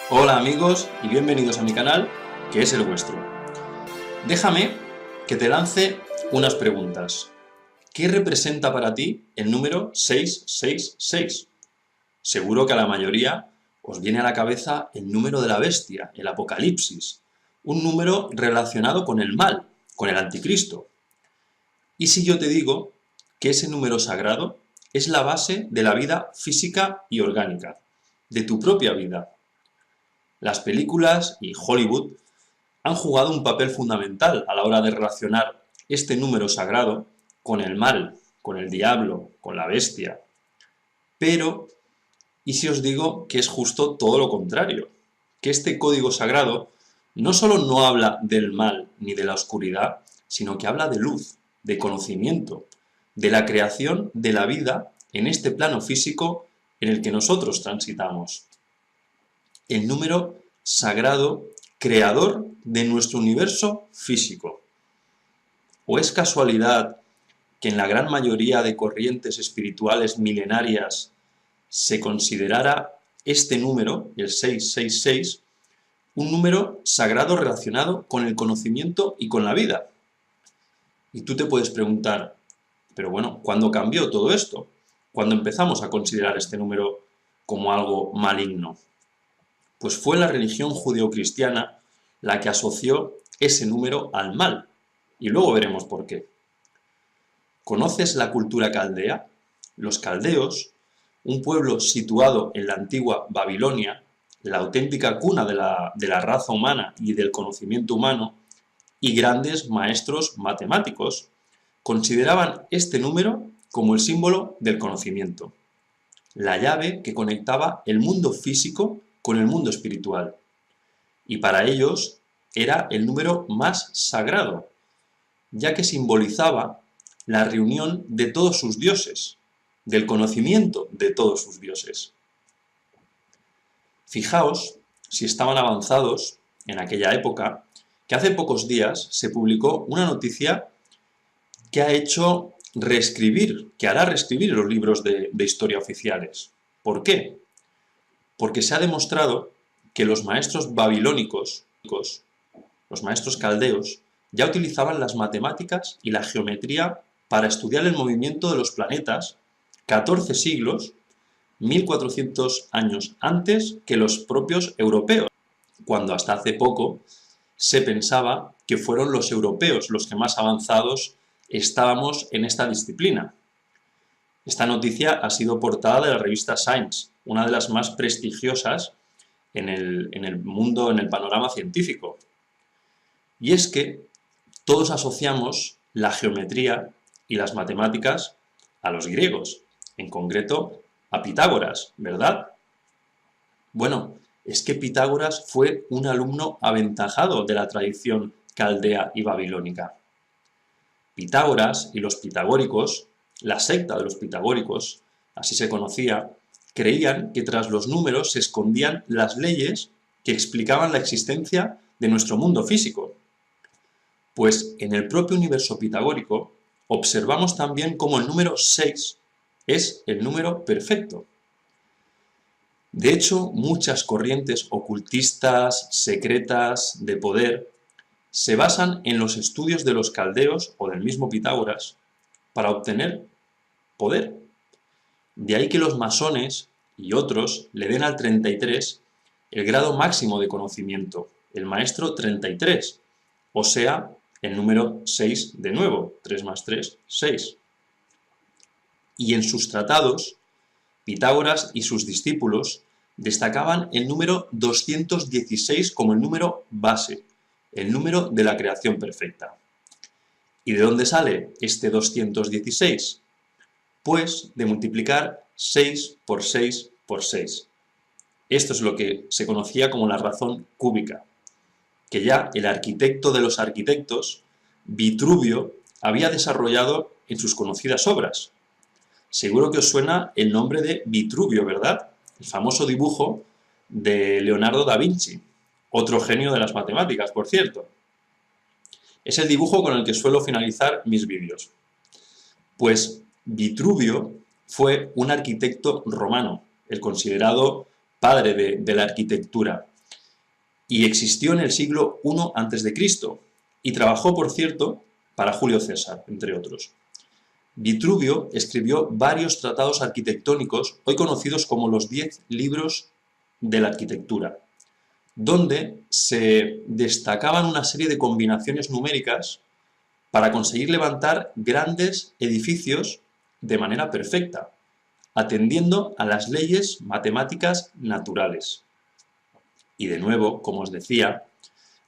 Hola amigos y bienvenidos a mi canal, que es el vuestro. Déjame que te lance unas preguntas. ¿Qué representa para ti el número 666? Seguro que a la mayoría os viene a la cabeza el número de la bestia, el Apocalipsis, un número relacionado con el mal, con el anticristo. ¿Y si yo te digo que ese número sagrado es la base de la vida física y orgánica, de tu propia vida? Las películas y Hollywood han jugado un papel fundamental a la hora de relacionar este número sagrado con el mal, con el diablo, con la bestia. Pero, ¿y si os digo que es justo todo lo contrario? Que este código sagrado no solo no habla del mal ni de la oscuridad, sino que habla de luz, de conocimiento, de la creación de la vida en este plano físico en el que nosotros transitamos. El número sagrado creador de nuestro universo físico. ¿O es casualidad que en la gran mayoría de corrientes espirituales milenarias se considerara este número, el 666, un número sagrado relacionado con el conocimiento y con la vida? Y tú te puedes preguntar, pero bueno, ¿cuándo cambió todo esto? ¿Cuándo empezamos a considerar este número como algo maligno? Pues fue la religión judeocristiana la que asoció ese número al mal, y luego veremos por qué. ¿Conoces la cultura caldea? Los caldeos, un pueblo situado en la antigua Babilonia, la auténtica cuna de la raza humana y del conocimiento humano, y grandes maestros matemáticos, consideraban este número como el símbolo del conocimiento, la llave que conectaba el mundo físico con el mundo espiritual. Y para ellos era el número más sagrado, ya que simbolizaba la reunión de todos sus dioses, del conocimiento de todos sus dioses. Fijaos si estaban avanzados en aquella época, que hace pocos días se publicó una noticia que ha hecho reescribir, que hará reescribir los libros de historia oficiales. ¿Por qué? Porque se ha demostrado que los maestros babilónicos, los maestros caldeos, ya utilizaban las matemáticas y la geometría para estudiar el movimiento de los planetas 14 siglos, 1400 años antes que los propios europeos, cuando hasta hace poco se pensaba que fueron los europeos los que más avanzados estábamos en esta disciplina. Esta noticia ha sido portada de la revista Science, una de las más prestigiosas en el mundo, en el panorama científico. Y es que todos asociamos la geometría y las matemáticas a los griegos, en concreto a Pitágoras, ¿verdad? Bueno, es que Pitágoras fue un alumno aventajado de la tradición caldea y babilónica. Pitágoras y los pitagóricos, la secta de los pitagóricos, así se conocía, creían que tras los números se escondían las leyes que explicaban la existencia de nuestro mundo físico. Pues en el propio universo pitagórico observamos también cómo el número 6 es el número perfecto. De hecho, muchas corrientes ocultistas, secretas, de poder, se basan en los estudios de los caldeos o del mismo Pitágoras para obtener poder. De ahí que los masones y otros le den al 33 el grado máximo de conocimiento, el maestro 33, o sea, el número 6 de nuevo, 3 más 3, 6. Y en sus tratados, Pitágoras y sus discípulos destacaban el número 216 como el número base, el número de la creación perfecta. ¿Y de dónde sale este 216? Pues de multiplicar 6 por 6 por 6. Esto es lo que se conocía como la razón cúbica, que ya el arquitecto de los arquitectos, Vitruvio, había desarrollado en sus conocidas obras. Seguro que os suena el nombre de Vitruvio, ¿verdad? El famoso dibujo de Leonardo da Vinci, otro genio de las matemáticas, por cierto. Es el dibujo con el que suelo finalizar mis vídeos. Pues Vitruvio fue un arquitecto romano, el considerado padre de la arquitectura, y existió en el siglo I a.C. y trabajó, por cierto, para Julio César, entre otros. Vitruvio escribió varios tratados arquitectónicos, hoy conocidos como los 10 libros de la arquitectura, donde se destacaban una serie de combinaciones numéricas para conseguir levantar grandes edificios de manera perfecta, atendiendo a las leyes matemáticas naturales. Y de nuevo, como os decía,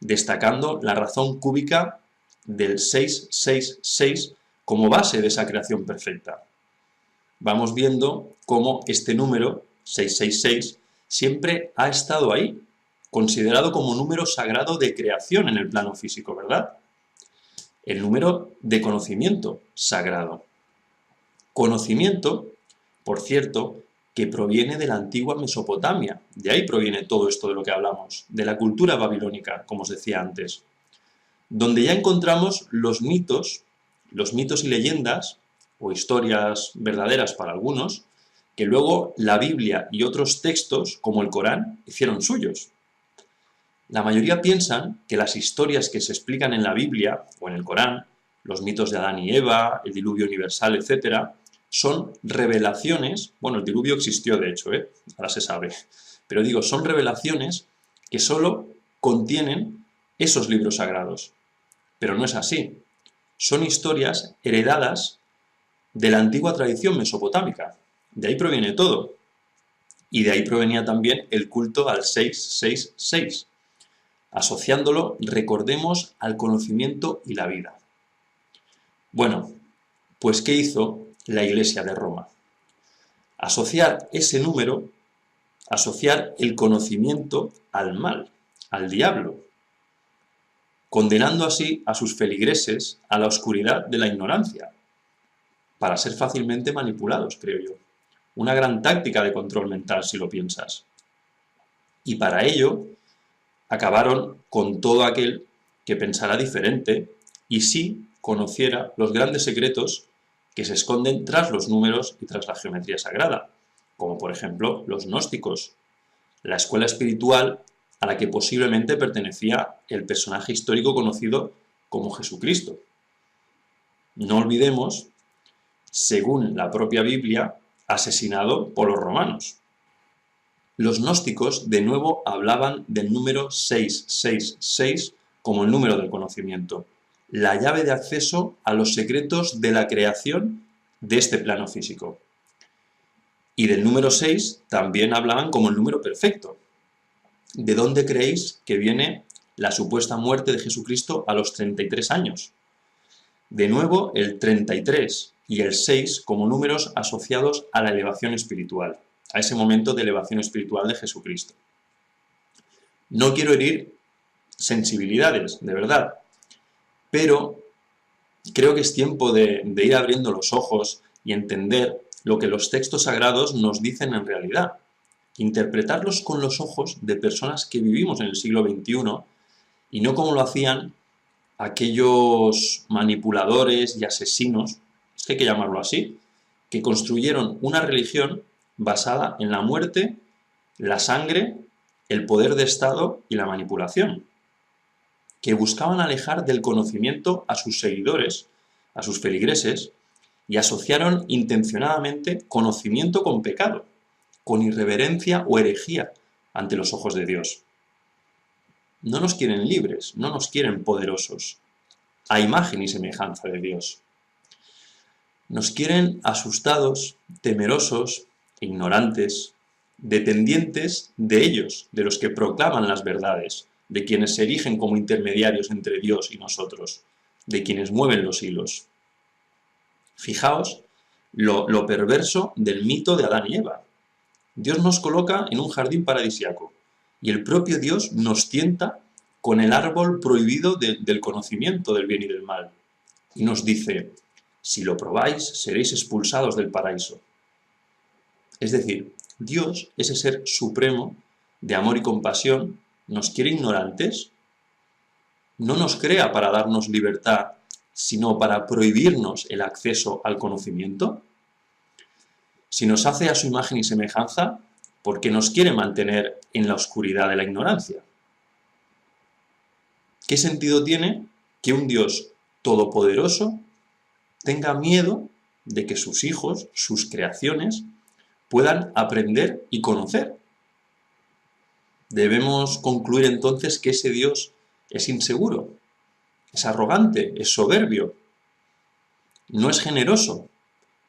destacando la razón cúbica del 666 como base de esa creación perfecta. Vamos viendo cómo este número, 666, siempre ha estado ahí, considerado como número sagrado de creación en el plano físico, ¿verdad? El número de conocimiento sagrado. Conocimiento, por cierto, que proviene de la antigua Mesopotamia. De ahí proviene todo esto de lo que hablamos, de la cultura babilónica, como os decía antes, donde ya encontramos los mitos y leyendas, o historias verdaderas para algunos, que luego la Biblia y otros textos, como el Corán, hicieron suyos. La mayoría piensan que las historias que se explican en la Biblia o en el Corán, los mitos de Adán y Eva, el diluvio universal, etc., son revelaciones, bueno, el diluvio existió de hecho, ahora se sabe, pero digo, son revelaciones que solo contienen esos libros sagrados. Pero no es así. Son historias heredadas de la antigua tradición mesopotámica. De ahí proviene todo. Y de ahí provenía también el culto al 666. Asociándolo, recordemos, al conocimiento y la vida. Bueno, pues ¿qué hizo la Iglesia de Roma? Asociar ese número, asociar el conocimiento al mal, al diablo, condenando así a sus feligreses a la oscuridad de la ignorancia, para ser fácilmente manipulados, creo yo. Una gran táctica de control mental, si lo piensas. Y para ello, acabaron con todo aquel que pensara diferente y sí conociera los grandes secretos que se esconden tras los números y tras la geometría sagrada, como por ejemplo los gnósticos, la escuela espiritual a la que posiblemente pertenecía el personaje histórico conocido como Jesucristo. No olvidemos, según la propia Biblia, asesinado por los romanos. Los gnósticos de nuevo hablaban del número 666 como el número del conocimiento, la llave de acceso a los secretos de la creación de este plano físico. Y del número 6 también hablaban como el número perfecto. ¿De dónde creéis que viene la supuesta muerte de Jesucristo a los 33 años? De nuevo, el 33 y el 6 como números asociados a la elevación espiritual, a ese momento de elevación espiritual de Jesucristo. No quiero herir sensibilidades, de verdad, pero creo que es tiempo de ir abriendo los ojos y entender lo que los textos sagrados nos dicen en realidad. Interpretarlos con los ojos de personas que vivimos en el siglo XXI y no como lo hacían aquellos manipuladores y asesinos, es que hay que llamarlo así, que construyeron una religión basada en la muerte, la sangre, el poder de Estado y la manipulación, que buscaban alejar del conocimiento a sus seguidores, a sus feligreses, y asociaron intencionadamente conocimiento con pecado, con irreverencia o herejía ante los ojos de Dios. No nos quieren libres, no nos quieren poderosos, a imagen y semejanza de Dios. Nos quieren asustados, temerosos, ignorantes, dependientes de ellos, de los que proclaman las verdades, de quienes se erigen como intermediarios entre Dios y nosotros, de quienes mueven los hilos. Fijaos lo perverso del mito de Adán y Eva. Dios nos coloca en un jardín paradisíaco y el propio Dios nos tienta con el árbol prohibido del conocimiento del bien y del mal. Y nos dice, si lo probáis, seréis expulsados del paraíso. Es decir, Dios, ese ser supremo de amor y compasión, ¿nos quiere ignorantes? No nos crea para darnos libertad, sino para prohibirnos el acceso al conocimiento. Si nos hace a su imagen y semejanza, ¿por qué nos quiere mantener en la oscuridad de la ignorancia? ¿Qué sentido tiene que un Dios todopoderoso tenga miedo de que sus hijos, sus creaciones, puedan aprender y conocer? Debemos concluir entonces que ese Dios es inseguro, es arrogante, es soberbio, no es generoso,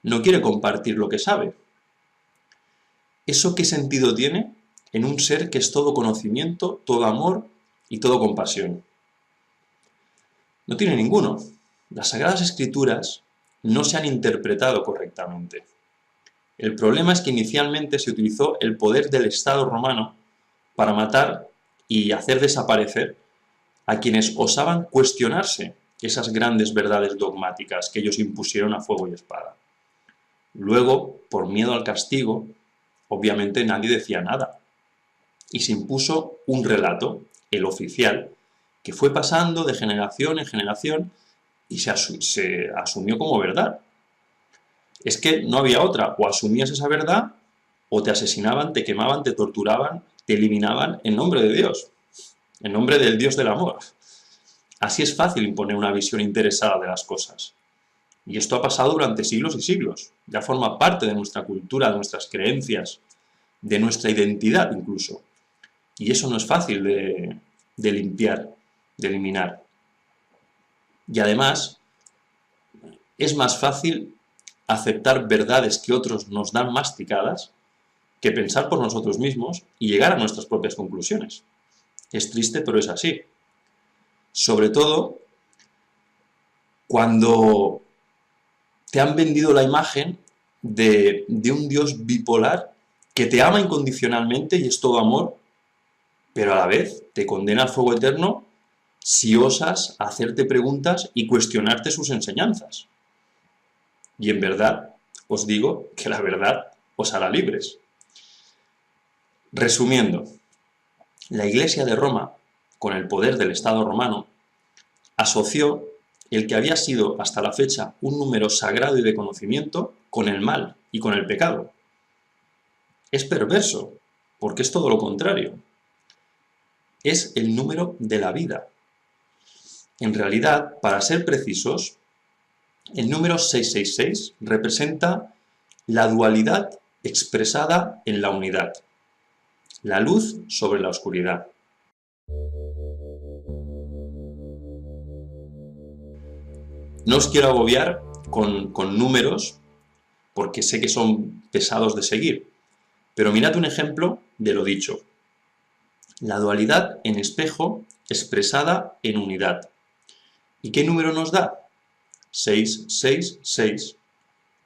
no quiere compartir lo que sabe. ¿Eso qué sentido tiene en un ser que es todo conocimiento, todo amor y todo compasión? No tiene ninguno. Las Sagradas Escrituras no se han interpretado correctamente. El problema es que inicialmente se utilizó el poder del Estado romano para matar y hacer desaparecer a quienes osaban cuestionarse esas grandes verdades dogmáticas que ellos impusieron a fuego y espada. Luego, por miedo al castigo, obviamente nadie decía nada, y se impuso un relato, el oficial, que fue pasando de generación en generación y se asumió como verdad. Es que no había otra, o asumías esa verdad, o te asesinaban, te quemaban, te torturaban, te eliminaban en nombre de Dios, en nombre del Dios del amor. Así es fácil imponer una visión interesada de las cosas. Y esto ha pasado durante siglos y siglos. Ya forma parte de nuestra cultura, de nuestras creencias, de nuestra identidad incluso. Y eso no es fácil de limpiar, de eliminar. Y además, es más fácil aceptar verdades que otros nos dan masticadas que pensar por nosotros mismos y llegar a nuestras propias conclusiones. Es triste, pero es así. Sobre todo cuando te han vendido la imagen de un Dios bipolar que te ama incondicionalmente y es todo amor, pero a la vez te condena al fuego eterno si osas hacerte preguntas y cuestionarte sus enseñanzas. Y en verdad, os digo que la verdad os hará libres. Resumiendo, la Iglesia de Roma, con el poder del Estado romano, asoció el que había sido hasta la fecha un número sagrado y de conocimiento con el mal y con el pecado. Es perverso, porque es todo lo contrario. Es el número de la vida. En realidad, para ser precisos, el número 666 representa la dualidad expresada en la unidad. La luz sobre la oscuridad. No os quiero agobiar con números, porque sé que son pesados de seguir, pero mirad un ejemplo de lo dicho. La dualidad en espejo expresada en unidad. ¿Y qué número nos da? 6, 6, 6.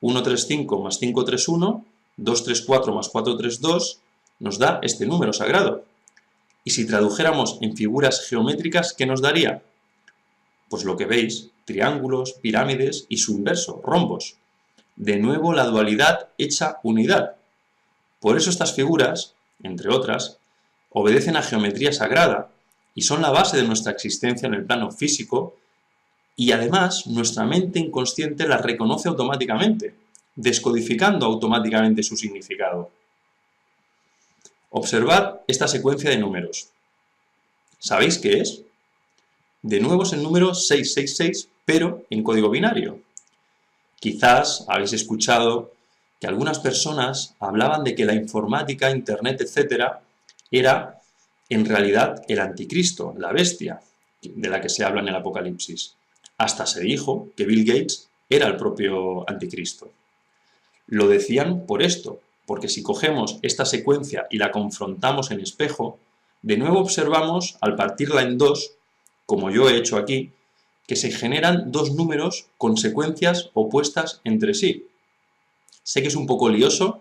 1, 3, 5 más 5, 3, 1, 2, 3, 4 más 4, 3, 2, nos da este número sagrado. Y si tradujéramos en figuras geométricas, ¿qué nos daría? Pues lo que veis, triángulos, pirámides y su inverso, rombos. De nuevo la dualidad hecha unidad. Por eso estas figuras, entre otras, obedecen a geometría sagrada y son la base de nuestra existencia en el plano físico, y además nuestra mente inconsciente las reconoce automáticamente, descodificando automáticamente su significado. Observad esta secuencia de números. ¿Sabéis qué es? De nuevo es el número 666, pero en código binario. Quizás habéis escuchado que algunas personas hablaban de que la informática, internet, etc., era en realidad el anticristo, la bestia, de la que se habla en el Apocalipsis. Hasta se dijo que Bill Gates era el propio anticristo. Lo decían por esto, porque si cogemos esta secuencia y la confrontamos en espejo, de nuevo observamos, al partirla en dos, como yo he hecho aquí, que se generan dos números con secuencias opuestas entre sí. Sé que es un poco lioso,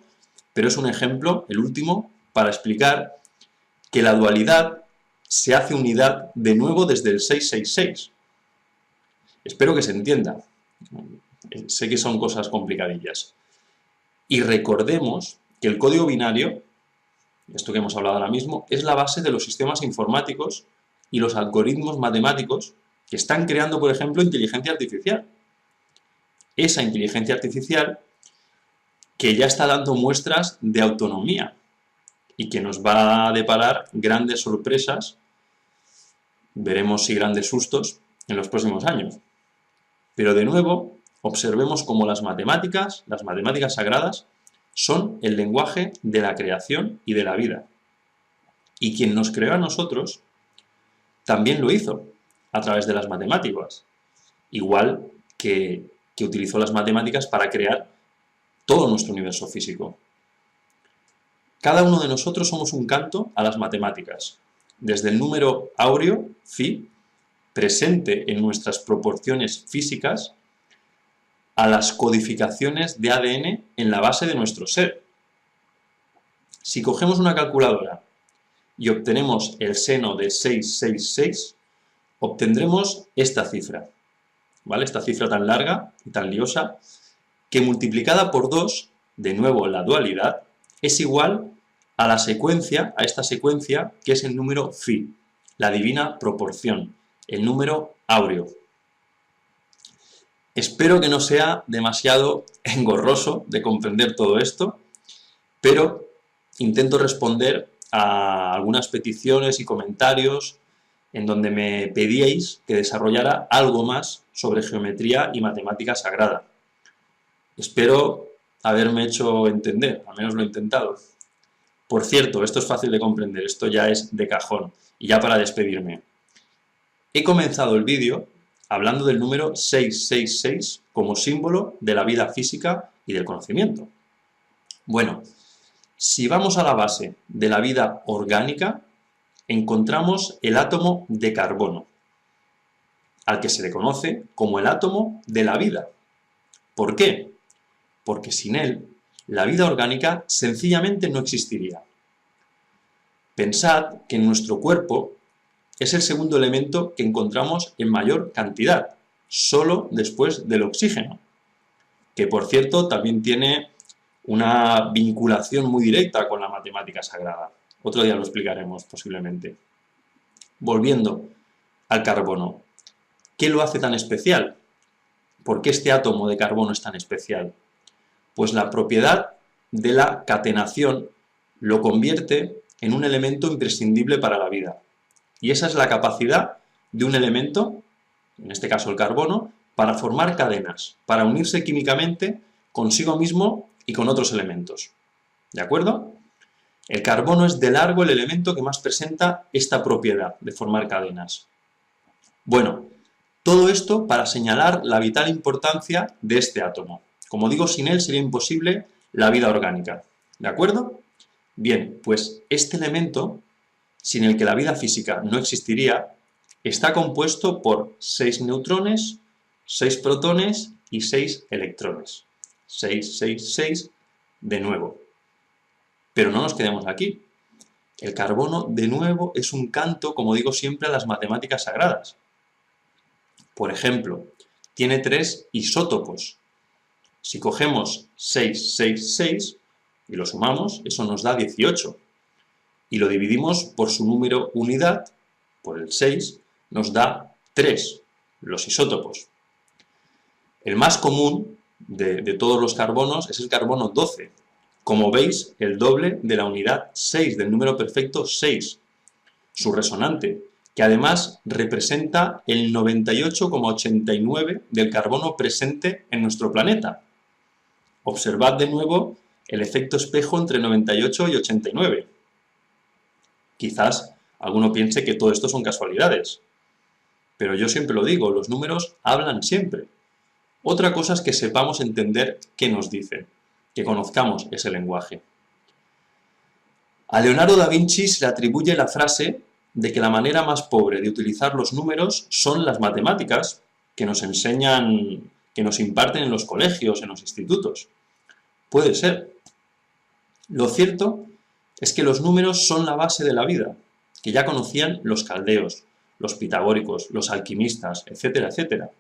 pero es un ejemplo, el último, para explicar que la dualidad se hace unidad de nuevo desde el 666. Espero que se entienda. Sé que son cosas complicadillas. Y recordemos que el código binario, esto que hemos hablado ahora mismo, es la base de los sistemas informáticos y los algoritmos matemáticos que están creando, por ejemplo, inteligencia artificial. Esa inteligencia artificial que ya está dando muestras de autonomía y que nos va a deparar grandes sorpresas Veremos si grandes sustos en los próximos años. Pero de nuevo, observemos cómo las matemáticas sagradas, son el lenguaje de la creación y de la vida. Y quien nos creó a nosotros también lo hizo a través de las matemáticas, igual que utilizó las matemáticas para crear todo nuestro universo físico. Cada uno de nosotros somos un canto a las matemáticas, desde el número áureo, phi, presente en nuestras proporciones físicas, a las codificaciones de ADN en la base de nuestro ser. Si cogemos una calculadora y obtenemos el seno de 666, obtendremos esta cifra, ¿vale? Esta cifra tan larga y tan liosa, que multiplicada por 2, de nuevo la dualidad, es igual a la secuencia, a esta secuencia que es el número phi, la divina proporción, el número áureo. Espero que no sea demasiado engorroso de comprender todo esto, pero intento responder a algunas peticiones y comentarios en donde me pedíais que desarrollara algo más sobre geometría y matemática sagrada. Espero haberme hecho entender, al menos lo he intentado. Por cierto, esto es fácil de comprender, esto ya es de cajón. Y ya para despedirme. He comenzado el vídeo hablando del número 666 como símbolo de la vida física y del conocimiento. Bueno, si vamos a la base de la vida orgánica, encontramos el átomo de carbono, al que se le conoce como el átomo de la vida. ¿Por qué? Porque sin él, la vida orgánica sencillamente no existiría. Pensad que en nuestro cuerpo es el segundo elemento que encontramos en mayor cantidad, solo después del oxígeno, que por cierto también tiene una vinculación muy directa con la matemática sagrada. Otro día lo explicaremos posiblemente. Volviendo al carbono, ¿qué lo hace tan especial? ¿Por qué este átomo de carbono es tan especial? Pues la propiedad de la catenación lo convierte en un elemento imprescindible para la vida. Y esa es la capacidad de un elemento, en este caso el carbono, para formar cadenas, para unirse químicamente consigo mismo y con otros elementos. ¿De acuerdo? El carbono es de largo el elemento que más presenta esta propiedad de formar cadenas. Bueno, todo esto para señalar la vital importancia de este átomo. Como digo, sin él sería imposible la vida orgánica. ¿De acuerdo? Bien, pues este elemento, sin el que la vida física no existiría, está compuesto por 6 neutrones, 6 protones y 6 electrones. 6, 6, 6 de nuevo. Pero no nos quedemos aquí. El carbono, de nuevo, es un canto, como digo siempre, a las matemáticas sagradas. Por ejemplo, tiene 3 isótopos. Si cogemos 6, 6, 6 y lo sumamos, eso nos da 18. Y lo dividimos por su número unidad, por el 6, nos da 3, los isótopos. El más común de todos los carbonos es el carbono 12. Como veis, el doble de la unidad 6, del número perfecto 6. Su resonante, que además representa el 98,89 del carbono presente en nuestro planeta. Observad de nuevo el efecto espejo entre 98 y 89. Quizás alguno piense que todo esto son casualidades. Pero yo siempre lo digo, los números hablan siempre. Otra cosa es que sepamos entender qué nos dicen, que conozcamos ese lenguaje. A Leonardo da Vinci se le atribuye la frase de que la manera más pobre de utilizar los números son las matemáticas que nos enseñan, que nos imparten en los colegios, en los institutos. Puede ser. Lo cierto es que los números son la base de la vida, que ya conocían los caldeos, los pitagóricos, los alquimistas, etcétera, etcétera.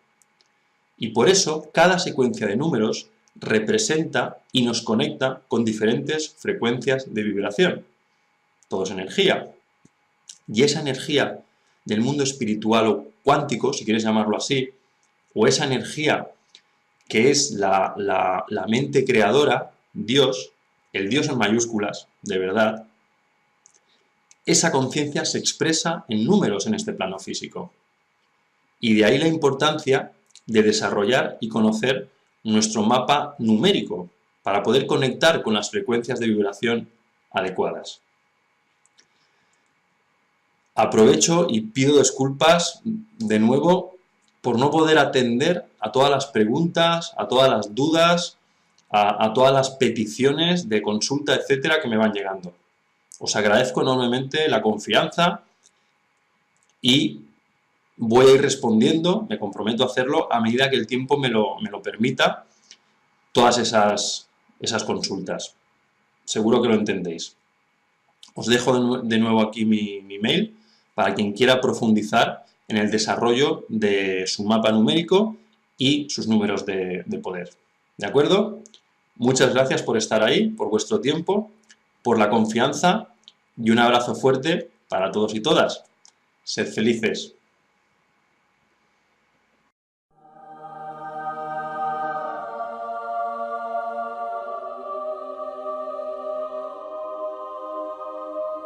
Y por eso cada secuencia de números representa y nos conecta con diferentes frecuencias de vibración. Todo es energía. Y esa energía del mundo espiritual o cuántico, si quieres llamarlo así, o esa energía que es la mente creadora, Dios, el Dios en mayúsculas, de verdad, esa conciencia se expresa en números en este plano físico. Y de ahí la importancia de desarrollar y conocer nuestro mapa numérico para poder conectar con las frecuencias de vibración adecuadas. Aprovecho y pido disculpas de nuevo por no poder atender a todas las preguntas, a todas las dudas, a todas las peticiones de consulta, etcétera, que me van llegando. Os agradezco enormemente la confianza y voy a ir respondiendo, me comprometo a hacerlo a medida que el tiempo me lo permita, todas esas consultas. Seguro que lo entendéis. Os dejo de nuevo aquí mi mail para quien quiera profundizar en el desarrollo de su mapa numérico y sus números de poder. ¿De acuerdo? Muchas gracias por estar ahí, por vuestro tiempo, por la confianza y un abrazo fuerte para todos y todas. Sed felices.